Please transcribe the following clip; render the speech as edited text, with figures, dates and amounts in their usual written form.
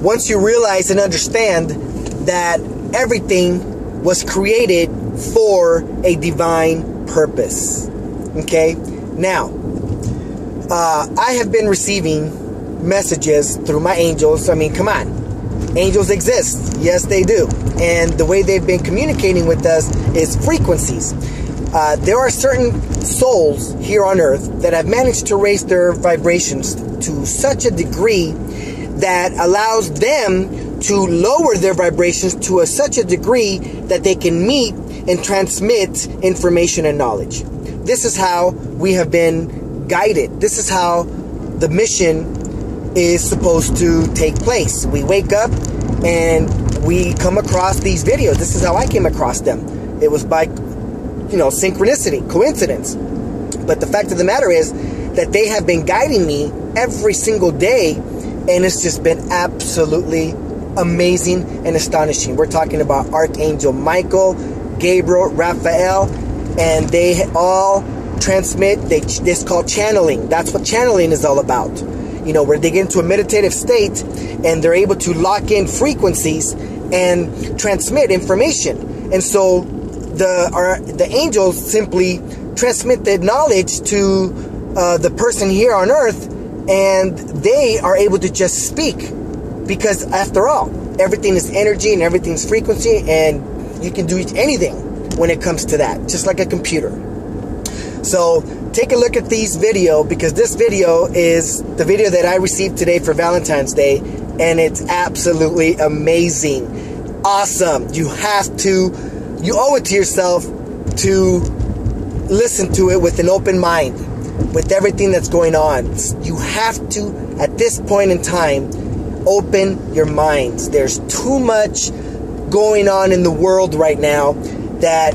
once you realize and understand that everything was created for a divine purpose. Okay? Now, I have been receiving messages through my angels. I mean, come on. Angels exist. Yes, they do. And the way they've been communicating with us is frequencies. There are certain souls here on earth that have managed to raise their vibrations to such a degree that allows them to lower their vibrations to such a degree that they can meet and transmit information and knowledge. This is how we have been guided. This is how the mission is supposed to take place. We wake up and we come across these videos. This is how I came across them. It was by, synchronicity, coincidence. But the fact of the matter is that they have been guiding me every single day, and it's just been absolutely amazing and astonishing. We're talking about Archangel Michael, Gabriel, Raphael, and they all transmit. It's called channeling. That's what channeling is all about. Where they get into a meditative state and they're able to lock in frequencies and transmit information. And so the angels simply transmit the knowledge to the person here on earth, and they are able to just speak, because after all, everything is energy and everything's frequency, and you can do anything when it comes to that, just like a computer. So take a look at these video, because this video is the video that I received today for Valentine's Day, and it's absolutely amazing. Awesome. You owe it to yourself to listen to it with an open mind, with everything that's going on. You have to, at this point in time, open your minds. There's too much going on in the world right now that